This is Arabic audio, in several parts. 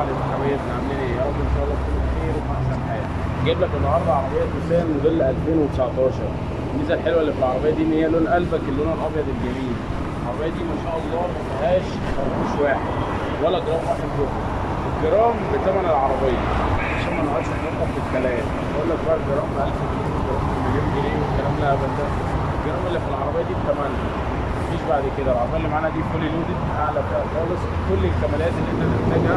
عليكم حبايبنا، عاملين ايه؟ يا رب ان شاء الله تكونوا بخير وفي احسن حال. جايب لك النهارده عربيه توسان موديل 2019. الميزه الحلوه اللي في العربيه دي ان هي لون قلبك، اللون الابيض الجميل. العربيه دي ما شاء الله ما فيهاش خربوش واحد ولا جرام واحد جوه. الجرام بثمن العربيه عشان ما نقعدش نفكر في الكلام. بقول لك بقى الجرام ب 1000 جنيه والجرام ب مليون جنيه والكلام ده ابدا. الجرام اللي في العربيه دي بثمنها. مفيش بعد كده. العربيه اللي معانا دي فولي لودد، اعلى فئه خالص، كل الكماليات اللي انت تحتاجها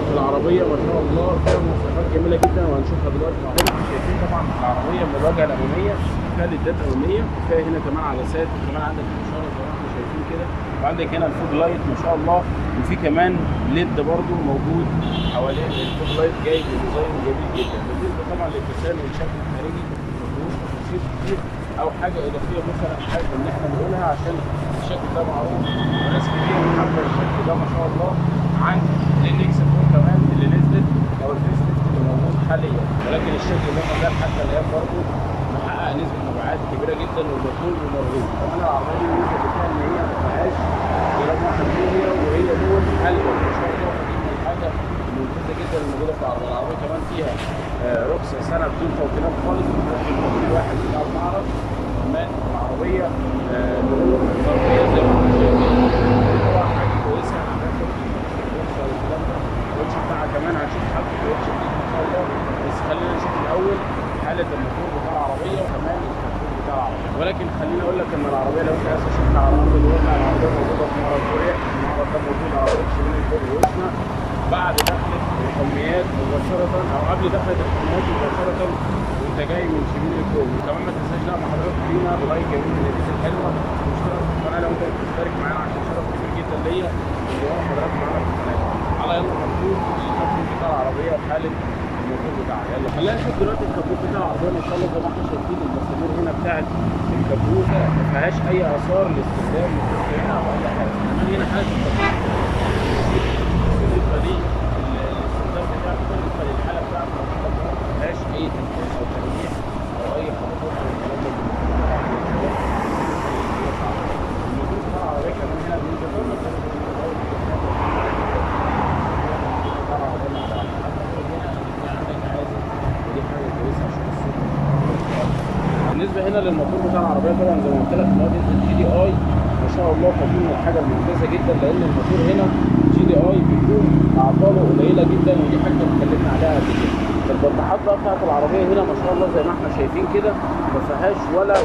في العربيه ما شاء الله. فيها مواصفات جميله جدا وهنشوفها دلوقتي مع بعض. شايفين طبعا العربيه من الواجهه الاماميه فيها ليدات اماميه، وفيها هنا كمان عدسات، وكمان عندك الاشاره زي ما احنا شايفين كده، وعندك هنا الفوج لايت ما شاء الله، وفي كمان ليد برضو موجود حوالين الفوج لايت جاي بديزاين جميل جدا. بالنسبه طبعا للكسان والشكل الخارجي مفيهوش تفاصيل كتير او حاجه اضافيه مثلا حابب ان احنا نقولها، عشان الشكل ده معروف وناس كتير حابه الشكل ده ما شاء الله عن الاكس 4 كمان اللي نزلت او الفيس ليفت اللي موجود حاليا. ولكن الشكل ده ما زال حتى الان برضه محقق نسبه مبيعات كبيره جدا ومقبول ومرغوب. كمان العربيه دي الميزه اللي فيها ان هي ما فيهاش جرام واحد جوه، وهي دول قلبه ما شاء الله. فدي من الحاجه ممتازه جدا الموجوده في العربيه. العربيه كمان فيها رخصه سنه بدون توكيلات خالص، ممكن توكيل واحد بتاع المعرض. كمان العربيه نور ضربيه زي ما انتم شايفين، دي طبعا حاجه كويسه. هناخد الرخصه والكلام ده. الكاوتش بتاعها كمان هنشوف حاله الكاوتش جديد ان شاء الله، بس خلينا نشوف الاول حاله الموتور بتاع العربيه وكمان الكابوت بتاع العربيه. ولكن خليني اقول لك ان العربيه لو انت عايز تشوفها على ارض الواقع، العربيه موجوده في معرض كوريا. المعرض ده موجود على اتش من الفوق ووشنا بعد دخلة الحميات مباشرة، أو قبل دخلة الحميات مباشرة وأنت جاي من شمال الكوم. وكمان ما تنساش لا مع حضرتك لينا بلايك جميل من الناس الحلوة، واشترك في القناة لو أنت بتشترك معانا عشان شرف كبير جدا ليا إن يبقى حضرتك معانا في القناة. على يلا هنشوف الكابوت بتاع العربية في حالة الموتور بتاعها. يلا خلينا نشوف دلوقتي الكابوت بتاع العربية. ما شاء الله زي ما احنا شايفين المسامير هنا بتاعت الكابوت ما فيهاش أي آثار لاستخدام هنا أو أي حاجة. كمان هنا حالة الكابوت بالنسبه لي الاستخدام بتاعته بالنسبه للحاله بتاعته ما فيهاش اي تنفيذ او تريح او اي خطوات او الكلام ده. الموتور بتاع العربيه كمان هنا بالنسبه بالنسبه هنا للموتور بتاع العربيه طبعا زي ما قلت لك ان هو بينزل جي دي اي ما شاء الله. فدي من الحاجه الممتازه جدا، لان الموتور هنا جي دي اي بيكون اعطاله قليله جدا، ودي حاجه اتكلمنا عليها قبل كده. البطاحات بقى بتاعت العربيه هنا ما شاء الله زي ما احنا شايفين كده ما فيهاش ولا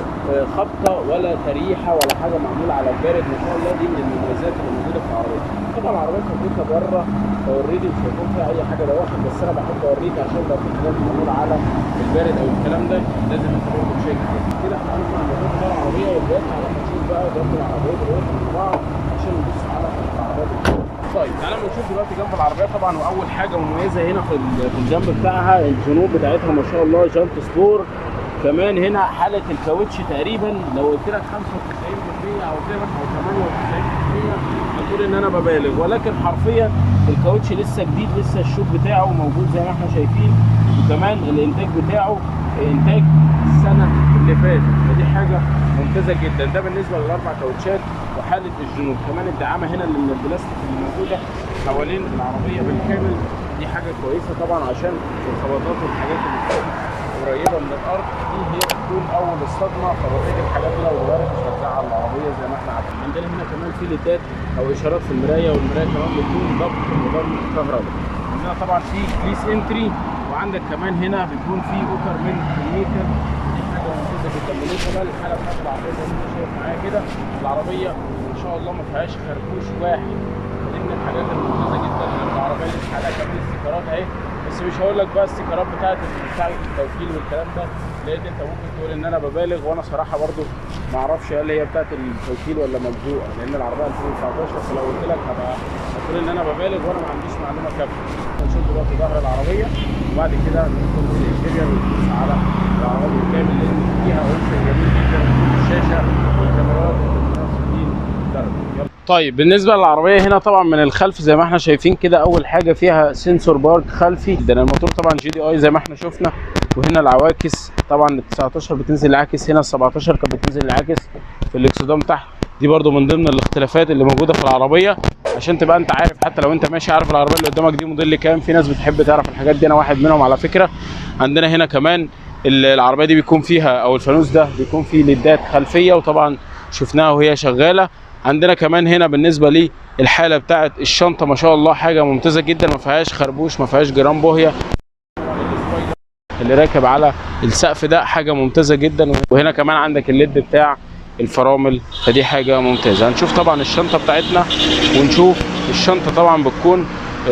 خبطه ولا تريحه ولا حاجه معموله على البارد ما شاء الله. دي من المميزات اللي موجوده في العربيه. طبعا العربيه خطوطها بره اوريدي مش هيكون فيها اي حاجه دواخل، بس انا بحب اوريك عشان لو في حاجات معموله على البارد او الكلام ده لازم انت برضه تشيك كده. احنا هنطلع الموتور بتاع العربيه ودلوقتي على ما نشوف بقى جنب العربيه دلوقتي مع بعض عشان نبص على العربيه. طيب تعالى نشوف دلوقتي جنب العربيه. طبعا واول حاجه مميزه هنا في الجنب بتاعها الجنوب بتاعتها ما شاء الله جانت سبور. كمان هنا حاله الكاوتش تقريبا لو قلت لك 95% او كده او 98% هتقول ان انا ببالغ، ولكن حرفيا الكاوتش لسه جديد، لسه الشوك بتاعه موجود زي ما احنا شايفين، وكمان الانتاج بتاعه انتاج السنه اللي فاتت. فدي حاجه ممتازه جدا. ده بالنسبه للاربع كاوتشات وحاله الجنوب. كمان الدعامه هنا اللي من البلاستيك اللي موجوده حوالين العربيه بالكامل دي حاجه كويسه طبعا عشان الخبطات والحاجات اللي بتكون قريبه من الارض دي هي بتكون اول الصدمه، فبقيه الحاجات دي لو اتغيرت مش هتزعل العربيه زي ما احنا عارفين. عندنا هنا كمان في ليدات او اشارات في المرايه، والمرايه كمان بتكون ضبط نظام كهرباء. عندنا طبعا في كليس انتري، وعندك كمان هنا بيكون في اوكر من الميكر. دي حاجه ممتازه جدا. بالنسبه بقى للحاله بتاعت العربيه زي ما انت شايف معايا كده، العربيه ان شاء الله ما فيهاش خربوش واحد. دي من الحاجات الممتازه جدا. العربيه اللي عليها كمان استيكرات اهي، بس مش هقول لك بقى استيكرات بتاعت التوكيل والكلام ده، لان انت ممكن تقول ان انا ببالغ، وانا صراحه برضو ما اعرفش هل هي بتاعت التوكيل ولا ملزوقه، لان العربيه 2019. فلو قلت لك هتقول ان انا ببالغ وانا ما عنديش معلومه كافيه. هنشوف دلوقتي ظهر العربيه وبعد كده ندخل في الانتيريور ونبص على العربيه بالكامل، لان فيها اوبشن جميل جدا، الشاشه والكاميرات 360 درجه. يلا. طيب بالنسبه للعربيه هنا طبعا من الخلف زي ما احنا شايفين كده، اول حاجه فيها سنسور بارك خلفي. ده الموتور طبعا جي دي اي زي ما احنا شفنا. وهنا العواكس طبعا ال 19 بتنزل العاكس، هنا ال 17 كانت بتنزل العاكس في الاكسدام تحت دي برضو من ضمن الاختلافات اللي موجوده في العربيه، عشان تبقى انت عارف حتى لو انت ماشي عارف العربيه اللي قدامك دي موديل كام. في ناس بتحب تعرف الحاجات دي، انا واحد منهم على فكره. عندنا هنا كمان العربيه دي بيكون فيها، او الفانوس ده بيكون فيه ليدات خلفيه، وطبعا شفناها وهي شغاله. عندنا كمان هنا بالنسبه للحاله بتاعه الشنطه ما شاء الله حاجه ممتازه جدا، ما فيهاش خربوش، ما فيهاش جرام بوهيه. اللي راكب على السقف ده حاجه ممتازه جدا. وهنا كمان عندك الليد بتاع الفرامل، فدي حاجه ممتازه. هنشوف طبعا الشنطه بتاعتنا، ونشوف الشنطه طبعا بتكون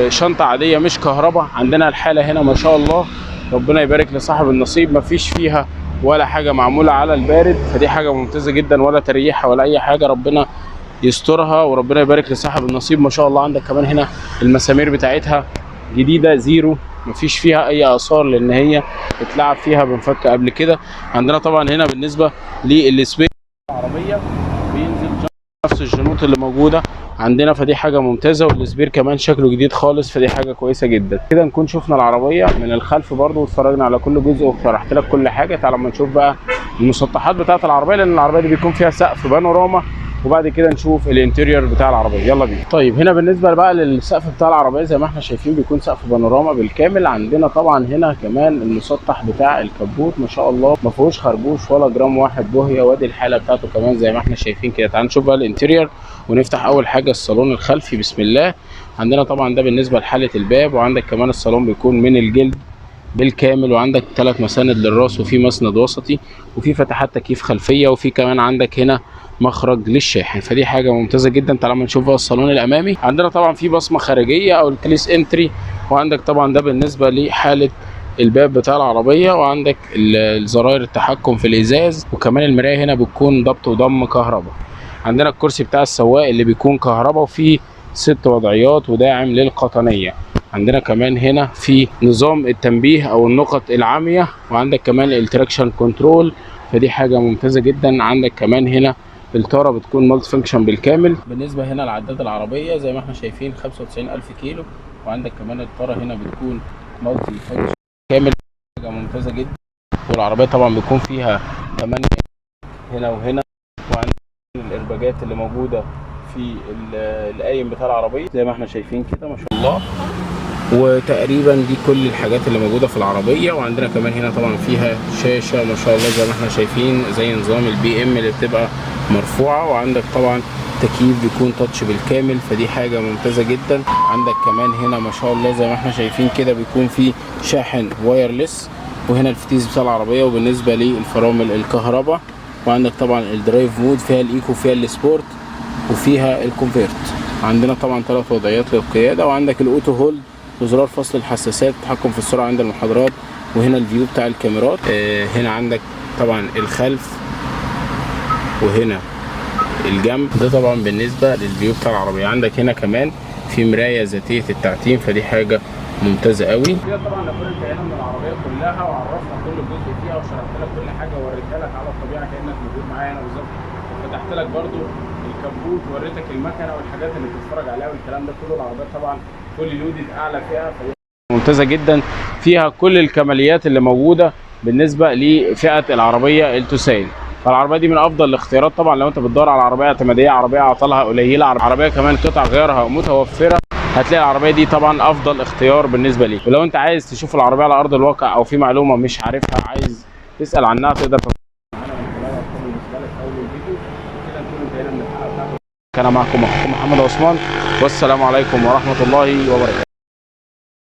شنطه عاديه مش كهرباء. عندنا الحاله هنا ما شاء الله ربنا يبارك لصاحب النصيب، ما فيش فيها ولا حاجه معموله على البارد، فدي حاجه ممتازه جدا، ولا تريحه ولا اي حاجه، ربنا يسترها وربنا يبارك لصاحب النصيب ما شاء الله. عندك كمان هنا المسامير بتاعتها جديده زيرو، مفيش فيها اي اثار لان هي اتلعب فيها بنفك قبل كده. عندنا طبعا هنا بالنسبه للسبيس العربيه بينزل نفس الجنوط اللي موجوده عندنا، فدي حاجه ممتازه. والسبير كمان شكله جديد خالص، فدي حاجه كويسه جدا. كده نكون شفنا العربيه من الخلف برضو واتفرجنا على كل جزء وشرحت لك كل حاجه. تعال اما نشوف بقى المسطحات بتاعه العربيه، لان العربيه دي بيكون فيها سقف بانوراما، وبعد كده نشوف الانتيريور بتاع العربيه. يلا بينا. طيب هنا بالنسبه بقى للسقف بتاع العربيه زي ما احنا شايفين بيكون سقف بانوراما بالكامل. عندنا طبعا هنا كمان المسطح بتاع الكبوت ما شاء الله ما فيهوش خربوش ولا جرام واحد بوهيه، وادي الحاله بتاعته كمان زي ما احنا شايفين كده. تعال نشوف بقى الانتيريور ونفتح اول حاجه الصالون الخلفي بسم الله. عندنا طبعا ده بالنسبه لحاله الباب، وعندك كمان الصالون بيكون من الجلد بالكامل، وعندك 3 مساند للراس، وفي مسند وسطي، وفي فتحات تكييف خلفيه، وفي كمان عندك هنا مخرج للشاحن، فدي حاجه ممتازه جدا. تعالى ما نشوف بقى الصالون الامامي. عندنا طبعا في بصمه خارجيه او الكليس انتري، وعندك طبعا ده بالنسبه لحاله الباب بتاع العربيه، وعندك الزراير التحكم في الازاز، وكمان المرايه هنا بتكون ضبط وضم كهرباء. عندنا الكرسي بتاع السواق اللي بيكون كهرباء، وفيه 6 وضعيات وداعم للقطنيه. عندنا كمان هنا في نظام التنبيه او النقط العاميه، وعندك كمان التراكشن كنترول، فدي حاجه ممتازه جدا. عندك كمان هنا الطاره بتكون مالتي فانكشن بالكامل. بالنسبه هنا لعداد العربيه زي ما احنا شايفين 95000 كيلو، وعندك كمان الطاره هنا بتكون مالتي فانكشن كامل، حاجه ممتازه جدا. والعربيه طبعا بيكون فيها 8 هنا وهنا، وعندك الارباجات اللي موجوده في القايم بتاع العربيه زي ما احنا شايفين كده ما شاء الله. وتقريبا دي كل الحاجات اللي موجوده في العربيه. وعندنا كمان هنا طبعا فيها شاشه ما شاء الله زي ما احنا شايفين زي نظام البي ام اللي بتبقى مرفوعه. وعندك طبعا تكييف بيكون تاتش بالكامل، فدي حاجه ممتازه جدا. عندك كمان هنا ما شاء الله زي ما احنا شايفين كده بيكون في شاحن وايرلس، وهنا الفتيس بتاع العربيه. وبالنسبه للفرامل الكهرباء، وعندك طبعا الدرايف مود فيها الايكو فيها السبورت وفيها الكونفيرت. عندنا طبعا 3 وضعيات للقياده، وعندك الاوتو هولد وزرار فصل الحساسات، التحكم في السرعه عند المحاضرات، وهنا الفيو بتاع الكاميرات. هنا عندك طبعا الخلف، وهنا الجنب. ده طبعا بالنسبه للفيو بتاع العربيه. عندك هنا كمان في مرايه ذاتيه التعتيم، فدي حاجه ممتازه قوي. كده طبعا نكون انتهينا من العربيه كلها، وعرفنا كل جزء فيها، وشرحت لك كل حاجه، ووريتها لك على الطبيعه كانك موجود معايا انا بالظبط. فتحت لك برده الكبوت، ووريتك المكنه والحاجات اللي بتتفرج عليها والكلام ده كله. العربيه طبعا فول لودد اعلى فئه، ممتازه جدا، فيها كل الكماليات اللي موجوده بالنسبه لفئه العربيه التوسان. فالعربيه دي من افضل الاختيارات طبعا لو انت بتدور على عربيه اعتماديه، عربيه عطلها قليله، عربيه كمان قطع غيارها متوفره، هتلاقي العربيه دي طبعا افضل اختيار بالنسبه ليك. ولو انت عايز تشوف العربيه على ارض الواقع، او في معلومه مش عارفها عايز تسال عنها، تقدر كان معكم اخوكم محمد عثمان، والسلام عليكم ورحمه الله وبركاته.